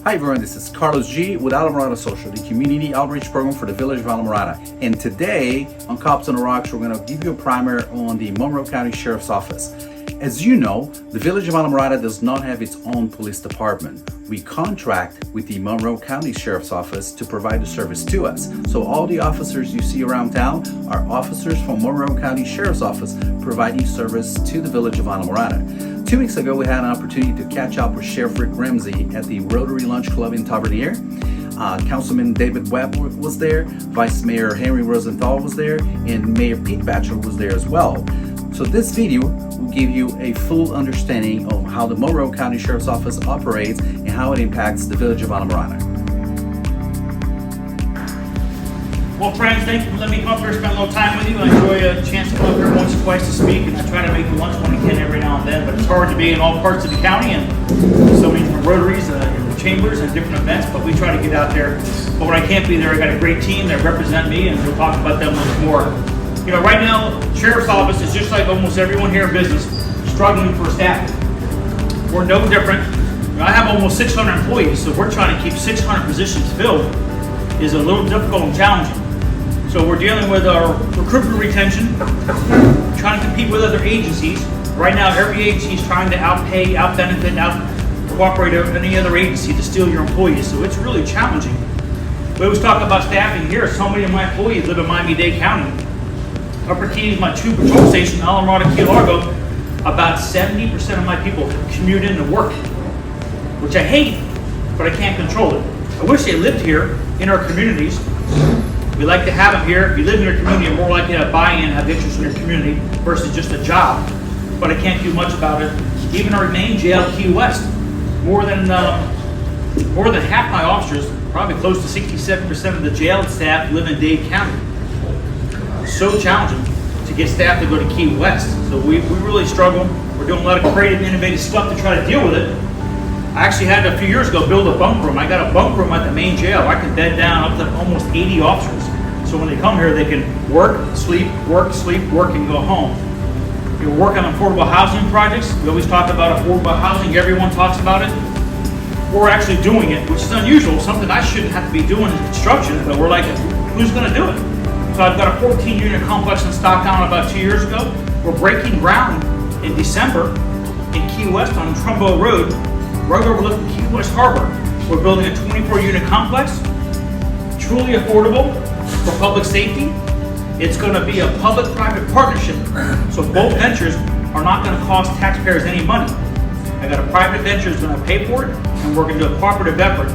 Hi everyone, this is Carlos G with Alamorada Social, the community outreach program for the village of Alamorada. And today on Cops on the Rocks, we're going to give you a primer on the Monroe County Sheriff's Office. As you know, the village of Alamorada does not have its own police department. We contract with the Monroe County Sheriff's Office to provide the service to us. So all the officers you see around town are officers from Monroe County Sheriff's Office providing service to the village of Alamorada. 2 weeks ago, we had an opportunity to catch up with Sheriff Rick Ramsey at the Rotary Lunch Club in Tavernier. Councilman David Webb was there, Vice Mayor Henry Rosenthal was there, and Mayor Pete Batchelor was there as well. So this video will give you a full understanding of how the Monroe County Sheriff's Office operates and how it impacts the village of Alamorada. Well, friends, thank you for letting me come up here and spend a little time with you. I enjoy a chance to come up here once or twice to speak, and I try to make the lunch when I can every now and then, but it's hard to be in all parts of the county and so many different rotaries and chambers and different events, but we try to get out there. But when I can't be there, I got a great team that represent me, and we'll talk about them much more. You know, right now, Sheriff's Office is just like almost everyone here in business, struggling for staff. We're no different. I have almost 600 employees, so we're trying to keep 600 positions filled is a little difficult and challenging. So we're dealing with our recruitment retention, trying to compete with other agencies. Right now, every agency is trying to outpay, outbenefit, out-cooperate with any other agency to steal your employees. So it's really challenging. We always talk about staffing here. So many of my employees live in Miami-Dade County. Upper Keys, my 2 patrol station, Alamorada, Key Largo, about 70% of my people commute into work, which I hate, but I can't control it. I wish they lived here in our communities. We like to have them here. If you live in your community, you're more likely to buy-in, have interest in your community versus just a job. But I can't do much about it. Even our main jail, Key West, more than half my officers, probably close to 67% of the jail staff live in Dade County. So challenging to get staff to go to Key West. So we really struggle. We're doing a lot of creative, innovative stuff to try to deal with it. I actually had a few years ago build a bunk room. I got a bunk room at the main jail. I can bed down up to almost 80 officers. So when they come here, they can work, sleep, and go home. We work on affordable housing projects. We always talk about affordable housing. Everyone talks about it. We're actually doing it, which is unusual, something I shouldn't have to be doing in construction, but we're like, who's gonna do it? So I've got a 14-unit complex in Stockton about 2 years ago. We're breaking ground in December in Key West on Trumbo Road, right overlooking Key West Harbor. We're building a 24-unit complex, truly affordable for public safety. It's going to be a public-private partnership, so both ventures are not going to cost taxpayers any money. I got a private venture that's going to pay for it, and we're going to do a cooperative effort.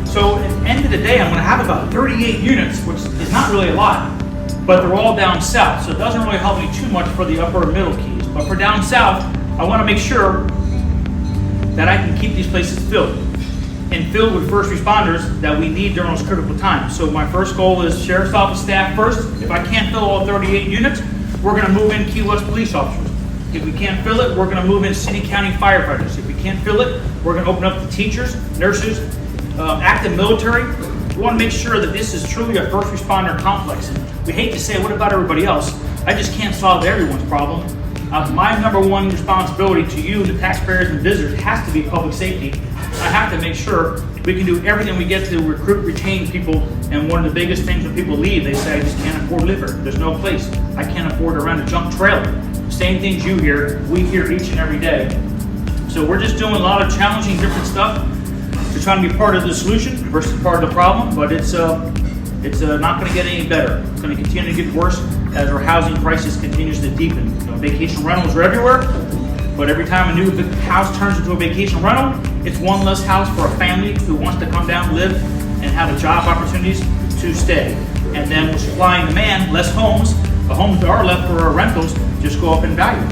So at the end of the day, I'm going to have about 38 units, which is not really a lot, but they're all down south, so it doesn't really help me too much for the upper and middle keys. But for down south, I want to make sure that I can keep these places filled and filled with first responders that we need during those critical times. So my first goal is Sheriff's Office staff first. If I can't fill all 38 units, we're going to move in Key West police officers. If we can't fill it, we're going to move in city county firefighters. If we can't fill it, we're going to open up the teachers, nurses, active military. We want to make sure that this is truly a first responder complex. And we hate to say, what about everybody else? I just can't solve everyone's problem. My number one responsibility to you, the taxpayers and visitors, has to be public safety. I have to make sure we can do everything we get to recruit, retain people. And one of the biggest things when people leave, they say, I just can't afford to live here. There's no place. I can't afford to rent a junk trailer. Same things you hear, we hear each and every day. So we're just doing a lot of challenging different stuff to try to be part of the solution versus part of the problem, but it's not going to get any better. It's going to continue to get worse as our housing crisis continues to deepen. You know, vacation rentals are everywhere, but every time a new house turns into a vacation rental, it's one less house for a family who wants to come down, live, and have a job opportunities to stay. And then with supply and demand, less homes. The homes that are left for our rentals just go up in value.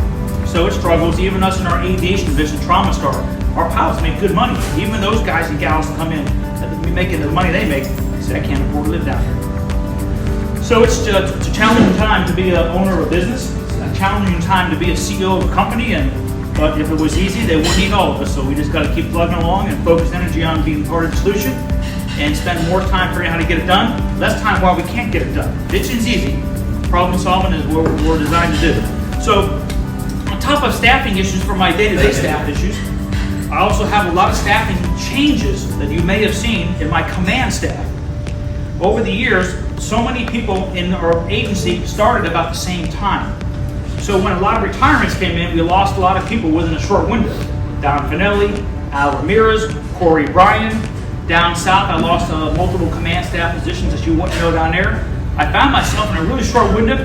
So it struggles. Even us in our aviation division, Trauma Star, our pilots make good money. Even those guys and gals come in, making the money they make, say, I can't afford to live down here. So it's a challenging time to be an owner of a business. It's a challenging time to be a CEO of a company, but if it was easy, they wouldn't need all of us. So we just got to keep plugging along and focus energy on being part of the solution and spend more time figuring out how to get it done, less time while we can't get it done. Bitching's easy. Problem solving is what we're designed to do. So on top of staffing issues for my day-to-day staff issues, I also have a lot of staffing changes that you may have seen in my command staff. Over the years, so many people in our agency started about the same time. So when a lot of retirements came in, we lost a lot of people within a short window. Don Finelli, Al Ramirez, Corey Bryan. Down south, I lost multiple command staff positions, as you wouldn't know down there. I found myself in a really short window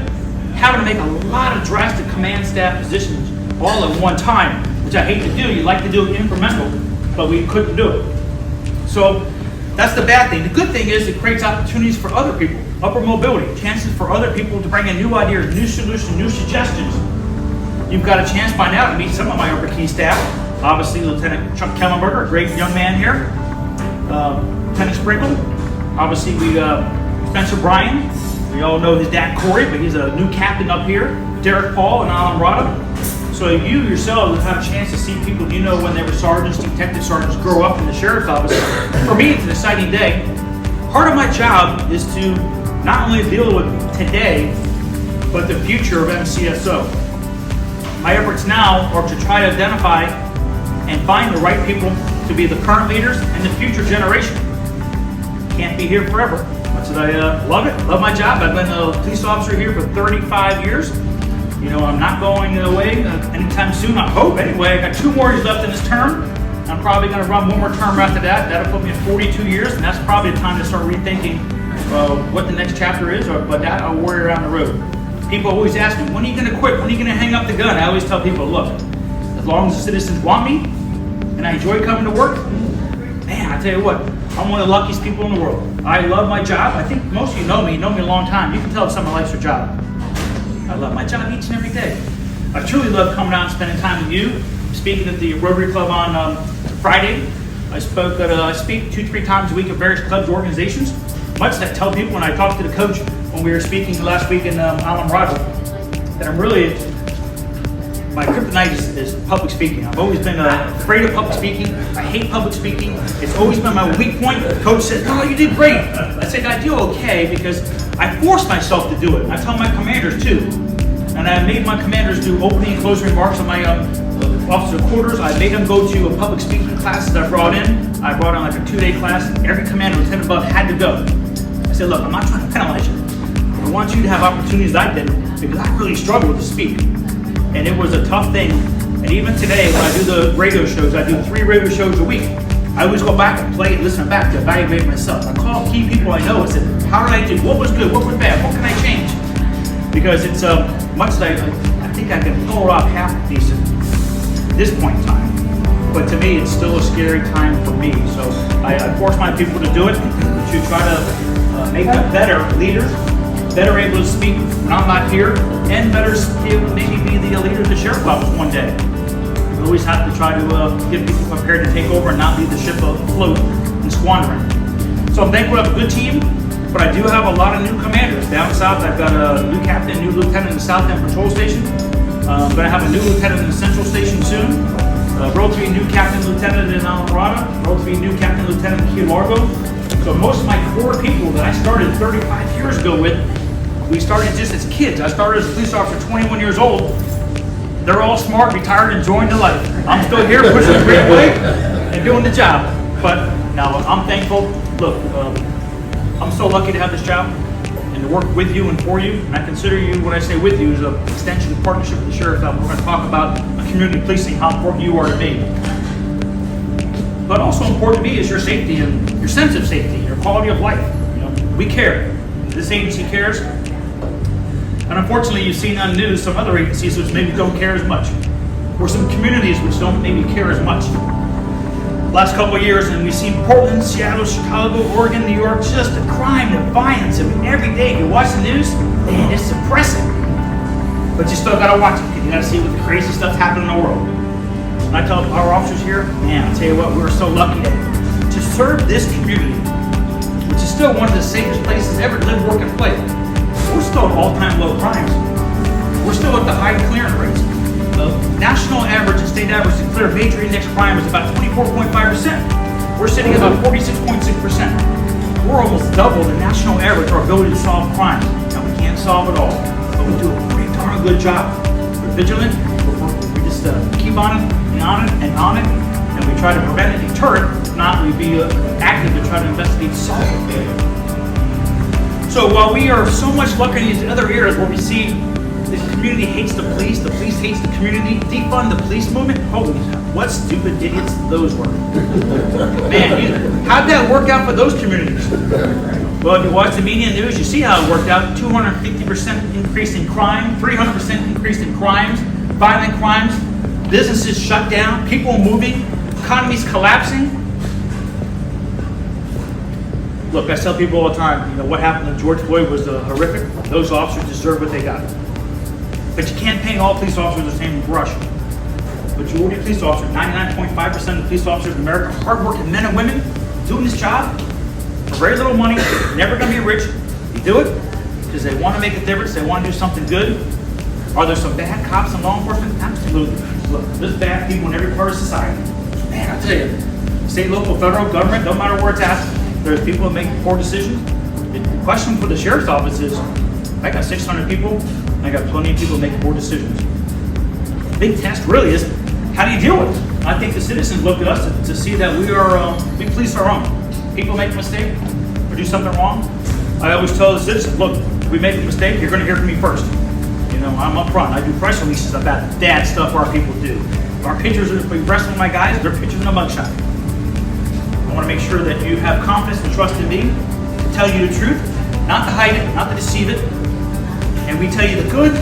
having to make a lot of drastic command staff positions all at one time, which I hate to do. You like to do it incremental, but we couldn't do it. So that's the bad thing. The good thing is it creates opportunities for other people, upward mobility, chances for other people to bring in new ideas, new solutions, new suggestions. You've got a chance by now to meet some of my upper key staff. Obviously, Lieutenant Chuck Kellenberger, a great young man here. Lieutenant Sprinkle. Obviously, Spencer Bryan. We all know his dad Corey, but he's a new captain up here. Derek Paul and Alan Rada. So you yourselves have a chance to see people you know when they were sergeants, detective sergeants, grow up in the sheriff's office. For me, it's an exciting day. Part of my job is to not only deal with today, but the future of MCSO. My efforts now are to try to identify and find the right people to be the current leaders and the future generation. Can't be here forever. Much as I love it, love my job. I've been a police officer here for 35 years. You know, I'm not going away anytime soon, I hope. Anyway, I got 2 more years left in this term. I'm probably going to run 1 more term after that. That'll put me at 42 years, and that's probably the time to start rethinking what the next chapter is, but that I'll worry around the road. People always ask me, when are you going to quit? When are you going to hang up the gun? I always tell people, look, as long as the citizens want me, and I enjoy coming to work, man, I tell you what, I'm one of the luckiest people in the world. I love my job. I think most of you know me a long time. You can tell if someone likes their job. I love my job each and every day. I truly love coming out and spending time with you. Speaking at the Rotary Club on Friday. I speak 2-3 times a week at various clubs, organizations. Much as I tell people when I talked to the coach when we were speaking last week in Alamorado, that I'm really, my kryptonite is public speaking. I've always been afraid of public speaking. I hate public speaking. It's always been my weak point. The coach says, "Oh, you did great." I said, "I do okay," because I force myself to do it. I tell my commanders too. And I made my commanders do opening and closing remarks on my officer quarters. I made them go to a public speaking classes I brought in. I brought in like a 2-day class. Every commander, lieutenant above had to go. I said, "Look, I'm not trying to penalize you. I want you to have opportunities I did, because I really struggled to speak." And it was a tough thing. And even today, when I do the radio shows, I do 3 radio shows a week. I always go back and play and listen back to evaluate myself. I call key people I know and said, "How did I do? What was good? What was bad? What can I change?" Because it's much as I think I can pull it off half decent at this point in time. But to me, it's still a scary time for me. So I force my people to do it, to try to make them better leaders, better able to speak when I'm not here, and better able to maybe be the leader of the sheriff's office one day. We always have to try to get people prepared to take over and not leave the ship afloat and squandering. So I'm thankful I have a good team, but I do have a lot of new commanders. Down south, I've got a new captain, new lieutenant in the South End Patrol Station. I'm going to have a new lieutenant in the Central Station soon. Relatively new captain lieutenant in Alamorada. Relatively new captain lieutenant in Key Largo. So most of my core people that I started 35 years ago with, we started just as kids. I started as a police officer 21 years old. They're all smart, retired, enjoying their life. I'm still here pushing the great way and doing the job. But now I'm thankful. Look, I'm so lucky to have this job and to work with you and for you. And I consider you, when I say with you, as an extension of partnership with the sheriff's office. We're going to talk about community policing, how important you are to me. But also important to me is your safety and your sense of safety, your quality of life. You know, we care. This agency cares. And unfortunately, you've seen on the news some other agencies which maybe don't care as much, or some communities which don't maybe care as much. Last couple of years, and we've seen Portland, Seattle, Chicago, Oregon, New York, just the crime, the violence. I mean, every day you watch the news, man, it's depressing. But you still gotta watch it, because you gotta see what the crazy stuff's happening in the world. And I tell our officers here, man, I tell you what, we're so lucky to serve this community, which is still one of the safest places ever to live, work, and play. We're still at all-time low crimes. We're still at the high clearance rates. The national average and state average to clear major index crime is about 24.5%. We're sitting at about 46.6%. We're almost double the national average for our ability to solve crime. Now, we can't solve it all, but we do a pretty darn good job. We're vigilant. We just keep on it and on it and on it, and we try to prevent it, deter it. If not, we'd be active to try to investigate, solve it. So while we are so much luckier in these other areas where we see the community hates the police hates the community, defund the police movement, holy cow, what stupid idiots those were. Man, how'd that work out for those communities? Well, if you watch the media news, you see how it worked out. 250% increase in crime, 300% increase in crimes, violent crimes, businesses shut down, people moving, economies collapsing. Look, I tell people all the time, what happened to George Floyd was horrific. Those officers deserve what they got. But you can't paint all police officers the same brush. Majority of police officers, 99.5% of police officers in America, hardworking men and women doing this job for very little money, never gonna be rich. They do it because they want to make a difference, they want to do something good. Are there some bad cops in law enforcement? Absolutely. Look, there's bad people in every part of society. Man, I tell you, state, local, federal, government, don't matter where it's at, there's people that make poor decisions. The question for the sheriff's office is, I got 600 people, I got plenty of people making poor decisions. The big test really is, how do you deal with it? I think the citizens look at us to see that we police our own. People make a mistake or do something wrong. I always tell the citizens, look, if we make a mistake, you're gonna hear from me first. I'm up front. I do press releases about bad stuff our people do. Our pictures, if we wrestle my guys, they're pictures in a mugshot. I want to make sure that you have confidence and trust in me to tell you the truth, not to hide it, not to deceive it. And we tell you the good,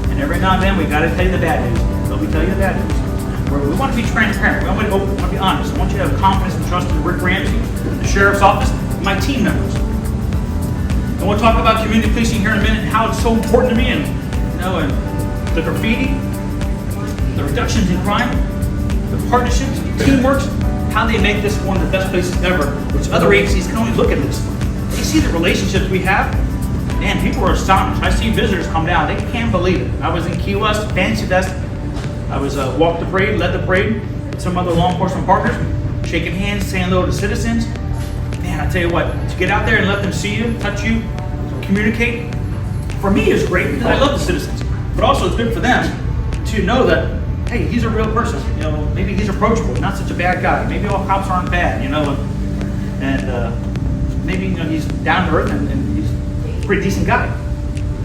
and every now and then we got to tell you the bad news. So we tell you the bad news. We want to be transparent. We want to be honest. I want you to have confidence and trust in Rick Ramsey, the sheriff's office, and my team members. And we'll talk about community policing here in a minute and how it's so important to me, and the graffiti, the reductions in crime, the partnerships, the teamwork, how they make this one of the best places ever, which other agencies can only look at this. They see the relationships we have, man, people are astonished. I see visitors come down, they can't believe it. I was in Key West, fancy desk. I was walked the parade, led the parade, with some other law enforcement partners, shaking hands, saying hello to citizens. Man, I tell you what, to get out there and let them see you, touch you, communicate, for me it's great because I love the citizens, but also it's good for them to know that, hey, he's a real person. Maybe he's approachable, not such a bad guy. Maybe all cops aren't bad, and maybe he's down to earth and he's a pretty decent guy.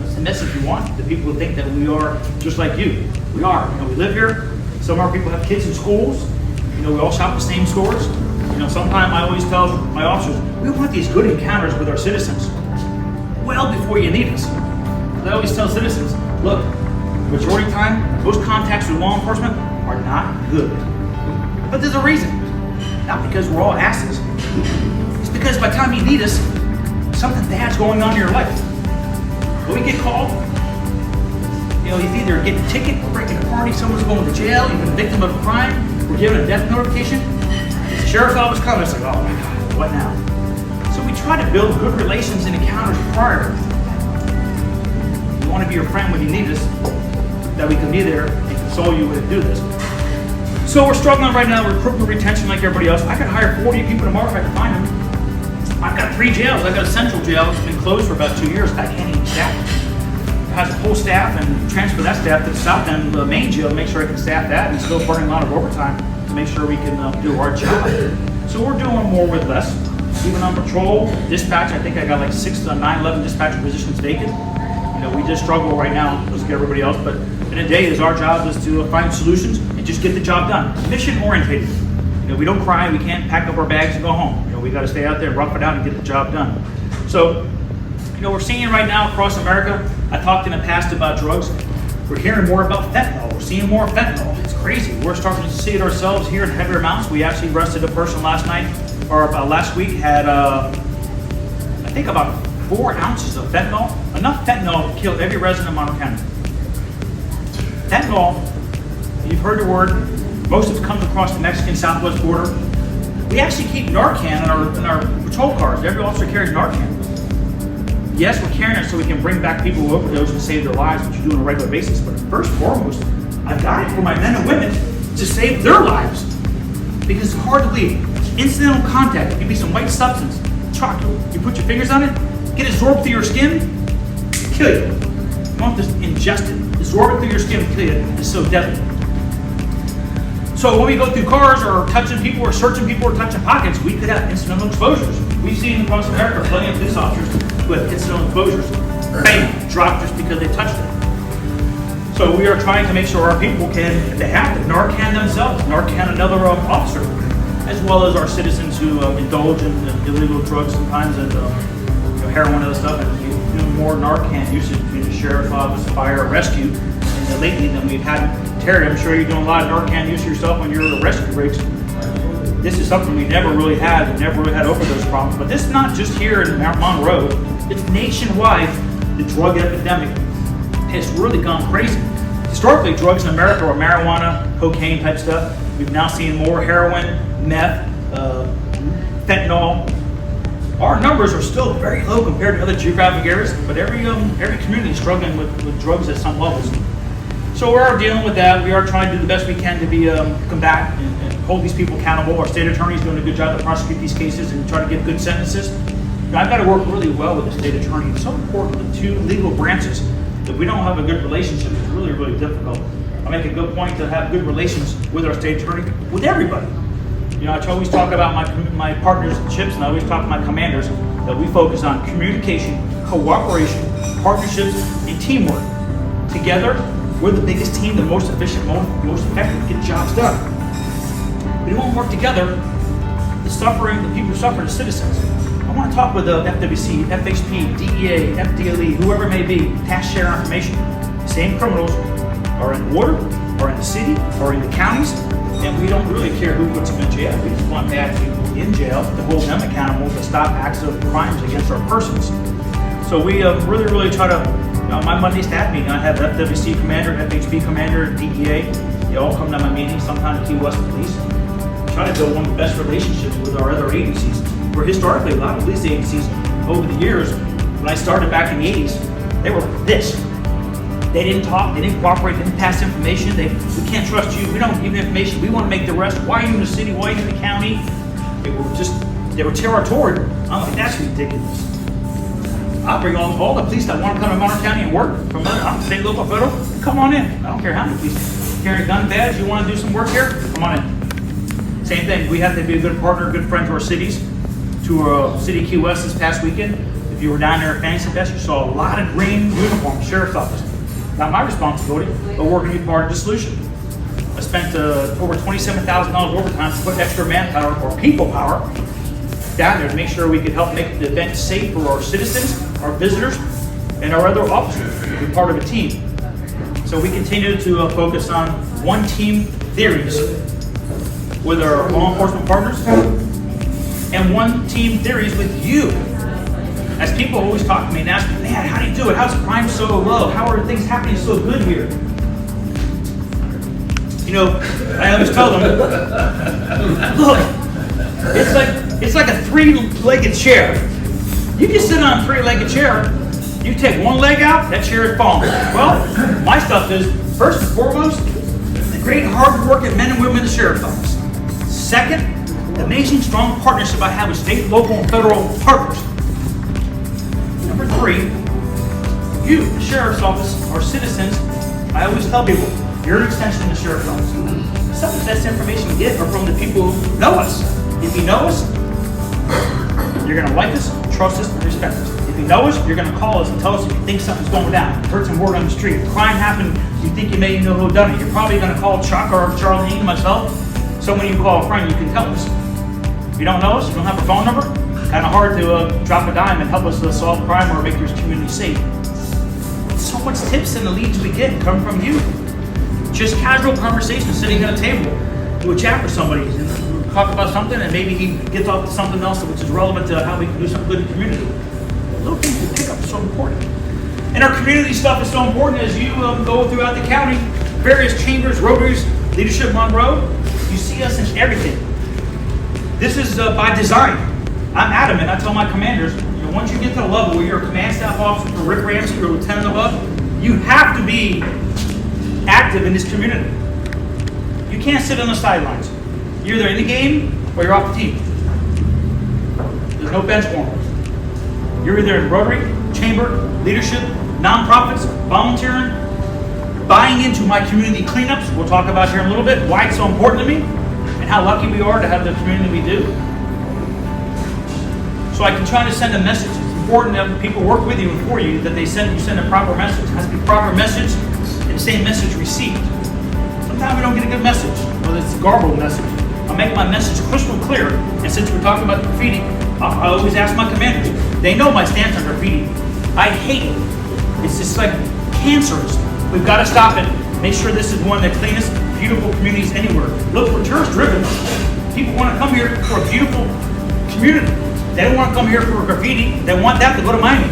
That's the message we want. The people who think that we are just like you. We are. We live here. Some of our people have kids in schools. We all shop the same stores. Sometimes I always tell my officers, we want these good encounters with our citizens well before you need us. I always tell citizens, look, majority of the time, those contacts with law enforcement are not good. But there's a reason. Not because we're all asses. It's because by the time you need us, something bad's going on in your life. When we get called, you either get a ticket, we're breaking a party, someone's going to jail, you've been a victim of a crime, we're given a death notification. The sheriff's office comes, it's like, oh my God, what now? So we try to build good relations and encounters prior. We want to be your friend when you need us, that we can be there and console you and do this. So we're struggling right now with recruitment retention like everybody else. I could hire 40 people tomorrow if I could find them. I've got 3 jails. I've got a central jail. It's been closed for about 2 years. I can't even staff it. I have to pull staff and transfer that staff to the south end of the main jail to make sure I can staff that, and still burning a lot of overtime to make sure we can do our job. So we're doing more with less. Even on patrol, dispatch, I think I got like 6 to 9, 11 dispatcher positions vacant. We just struggle right now, let's get everybody else, but in a day, is our job is to find solutions and just get the job done. Mission oriented. We don't cry, we can't pack up our bags and go home. We got to stay out there, rough it out, and get the job done. So, we're seeing it right now across America. I talked in the past about drugs. We're hearing more about fentanyl. We're seeing more fentanyl. It's crazy. We're starting to see it ourselves here in heavier amounts. We actually arrested a person last week, had I think about 4 ounces of fentanyl. Enough fentanyl to kill every resident of Monroe County. Fentanyl, you've heard the word, most of it comes across the Mexican southwest border. We actually keep Narcan in our patrol cars. Every officer carries Narcan. Yes, we're carrying it so we can bring back people who overdose and save their lives, which you do on a regular basis. But first and foremost, I've got it for my men and women to save their lives. Because it's hard to believe. Incidental contact, it can be some white substance, chalk. You put your fingers on it, get it absorbed through your skin, kill you. You want this ingested, absorb it through your skin, kill you. It's so deadly. So when we go through cars or touching people or searching people or touching pockets, we could have incidental exposures. We've seen across America plenty of police officers who have incidental exposures, bang, drop just because they touched it. So we are trying to make sure our people can, if they have to, Narcan themselves, Narcan another officer, as well as our citizens who indulge in illegal drugs sometimes and heroin and other stuff, and do more Narcan usage between the sheriff's office, fire, rescue, and lately than we've had. Terry, I'm sure you're doing a lot of Narcan use yourself when you're at rescue breaks. This is something we never really had. We never really had overdose problems. But this is not just here in Monroe. It's nationwide. The drug epidemic has really gone crazy. Historically, drugs in America were marijuana, cocaine type stuff. We've now seen more heroin, meth, fentanyl. Our numbers are still very low compared to other geographic areas, but every community is struggling with drugs at some levels. So we are dealing with that. We are trying to do the best we can to be combat and hold these people accountable. Our state attorney is doing a good job to prosecute these cases and try to get good sentences. I've got to work really well with the state attorney. It's so important, the two legal branches. If we don't have a good relationship, it's really, really difficult. I make a good point to have good relations with our state attorney, with everybody. I always talk about my partnerships, and I always talk to my commanders that we focus on communication, cooperation, partnerships, and teamwork. Together, we're the biggest team, the most efficient, most effective to get jobs done. We don't work together. The people who suffer, the citizens. I want to talk with the FWC, FHP, DEA, FDLE, whoever it may be, task share information. The same criminals are in the water, are in the city, are in the counties, and we don't really care who puts them in jail. We just want bad people in jail to hold them accountable to stop acts of crimes against our persons. So we really, really try to. My Monday staff meeting, I have FWC commander, FHP commander, DEA. They all come to my meetings, sometimes Key West Police. Try to build one of the best relationships with our other agencies. Where historically, a lot of police agencies over the years, when I started back in the 80s, they were this. They didn't talk, they didn't cooperate, they didn't pass information. We can't trust you, we don't give you information, we want to make the arrest. Why are you in the city, why are you in the county? They were territorial. I'm like, that's ridiculous. I'll bring all the police that want to come to Monroe County and work from state, local, federal. Come on in. I don't care how many police. Carrying a gun badge, you want to do some work here? Come on in. Same thing. We have to be a good partner, good friend to our cities. To our city Key West this past weekend, if you were down there at Fantasy Fest, you saw a lot of green uniforms, sheriff's office. Not my responsibility, but we're going to be part of the solution. I spent over $27,000 overtime to put extra manpower or people power down there to make sure we could help make the event safe for our citizens, our visitors, and our other officers to be part of a team. So we continue to focus on one team theories with our law enforcement partners and one team theories with you. As people always talk to me and ask me, man, how do you do it? How's crime so low? How are things happening so good here? I always tell them, look, it's like a three-legged chair. You can sit on a three-legged chair, you take one leg out, that chair is falling. Well, my stuff is, first and foremost, the great hard-working men and women in the sheriff's office. Second, the amazing strong partnership I have with state, local, and federal partners. Number three, you, the sheriff's office, our citizens. I always tell people, you're an extension of the sheriff's office. Some of the best information we get are from the people who know us. If you know us, you're going to like us, trust us, and respect us. If you know us, you're going to call us and tell us if you think something's going down. Heard some word on the street. Crime happened. You think you may know who done it. You're probably going to call Chuck or Charlene, myself. Someone you call a friend, you can tell us. If you don't know us, you don't have a phone number, kind of hard to drop a dime and help us to solve crime or make your community safe. So much tips and the leads we get come from you. Just casual conversation, sitting at a table, do a chat with somebody, and talk about something, and maybe he gets off to something else which is relevant to how we can do something good in the community. The little things we pick up are so important. And our community stuff is so important as you go throughout the county, various chambers, rotaries, Leadership Monroe, you see us in everything. This is by design. I'm adamant. I tell my commanders, once you get to the level where you're a command staff officer for Rick Ramsey or lieutenant above, you have to be active in this community. You can't sit on the sidelines. You're either in the game or you're off the team. There's no bench warmers. You're either in Rotary, Chamber, Leadership, nonprofits, volunteering, buying into my community cleanups, we'll talk about here in a little bit, why it's so important to me, and how lucky we are to have the community we do. So I can try to send a message. It's important that people work with you and for you, that you send a proper message. It has to be a proper message and the same message received. Sometimes we don't get a good message, or it's a garbled message. I'll make my message crystal clear, and since we're talking about graffiti, I always ask my commanders. They know my stance on graffiti. I hate it. It's just like cancerous. We've got to stop it. Make sure this is one of the cleanest, beautiful communities anywhere. Look, we're tourist driven. People want to come here for a beautiful community. They don't want to come here for graffiti. They want that to go to Miami.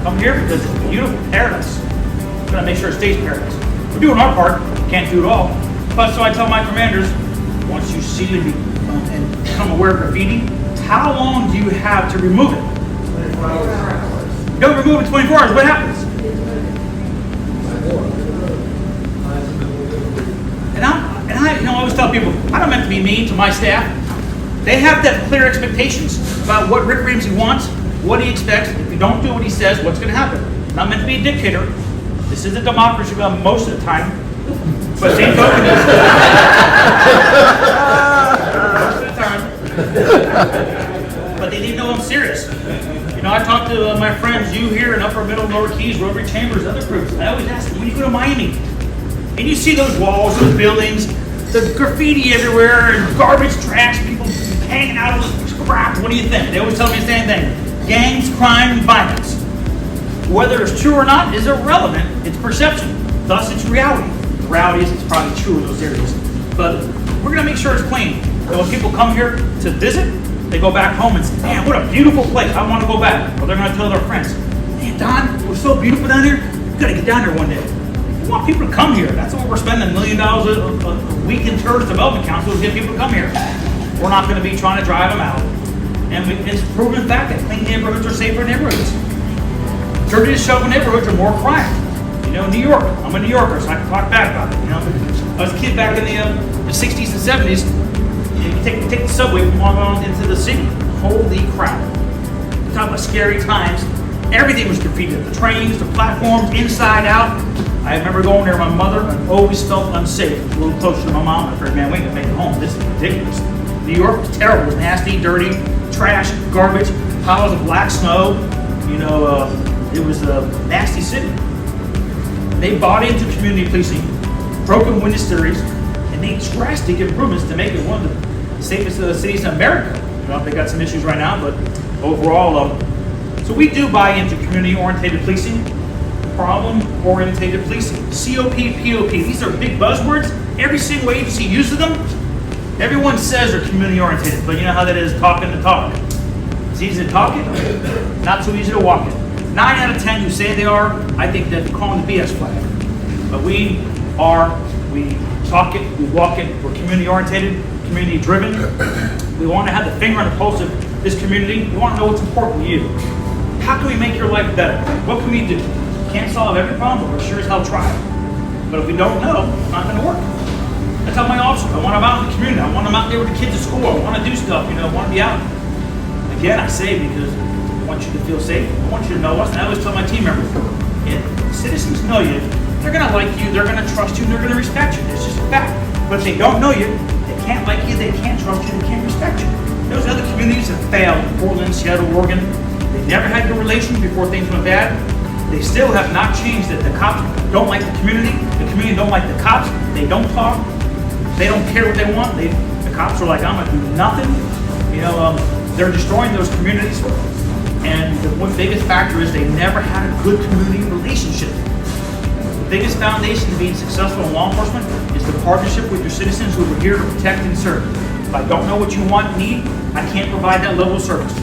Come here because it's a beautiful paradise. We're going to make sure it stays paradise. We're doing our part. Can't do it all. But so I tell my commanders, once you see it and become aware of graffiti, how long do you have to remove it? 24 hours. You don't remove it in 24 hours. What happens? And I always tell people, I don't meant to be mean to my staff. They have to have clear expectations about what Rick Ramsey wants, what he expects. If you don't do what he says, what's going to happen? I'm not meant to be a dictator. This is a democracy most of the time. But same token, most of the time. But they need to know I'm serious. You know, I talk to my friends, you here in Upper Middle, Lower Keys, Rotary Chambers, other groups. I always ask them, when you go to Miami, and you see those walls, those buildings, the graffiti everywhere, and garbage, trash, people hanging out of crap. What do you think? They always tell me the same thing. Gangs, crime, violence. Whether it's true or not is irrelevant. It's perception. Thus, it's reality. The reality is it's probably true in those areas. But we're going to make sure it's clean. So when people come here to visit, they go back home and say, man, what a beautiful place. I want to go back. Well, they're going to tell their friends, man, Don, we're so beautiful down here. We've got to get down there one day. We want people to come here. That's what we're spending $1 million a week in tourist development council to get people to come here. We're not going to be trying to drive them out. And it's proven fact that clean neighborhoods are safer neighborhoods. Dirty, shovel neighborhoods are more crime. You know, New York. I'm a New Yorker, so I can talk back about it. You know, I was a kid back in the 60s and 70s. You take the subway from Long Island into the city. Holy crap! Talk about scary times. Everything was graffitied. The trains, the platforms, inside out. I remember going there with my mother and always felt unsafe. A little closer to my mom. I figured, man, we can make it home. This is ridiculous. New York was terrible. It was nasty, dirty, trash, garbage, piles of black snow. You know, it was a nasty city. They bought into community policing, broken window series, and made drastic improvements to make it one of the safest cities in America. You know, they got some issues right now, but overall, so we do buy into community-oriented policing, problem-oriented policing, COP, POP. These are big buzzwords. Every single agency uses them. Everyone says they're community-oriented, but you know how that is, talking the talk. It's easy to talk it, not so easy to walk it. 9 out of 10 who say they are, I think that they're calling the BS flag. But we talk it, we walk it, we're community-oriented, community-driven. We want to have the finger on the pulse of this community. We want to know what's important to you. How can we make your life better? What can we do? Can't solve every problem, but we're sure as hell try. But if we don't know, it's not going to work. I tell my officers, I want them out in the community. I want them out there with the kids at school. I want to do stuff, you know, I want to be out. Again, I say because I want you to feel safe. I want you to know us. And I always tell my team members, if citizens know you, they're going to like you, they're going to trust you, and they're going to respect you. It's just a fact. But if they don't know you, they can't like you, they can't trust you, they can't respect you. Those other communities have failed. Portland, Seattle, Oregon. They never had good relations before things went bad. They still have not changed it. The cops don't like the community don't like the cops. They don't talk. They don't care what they want. The cops are like, I'm going to do nothing. You know, they're destroying those communities. And the one biggest factor is they never had a good community relationship. The biggest foundation to being successful in law enforcement is the partnership with your citizens who are here to protect and serve. If I don't know what you want and need, I can't provide that level of service.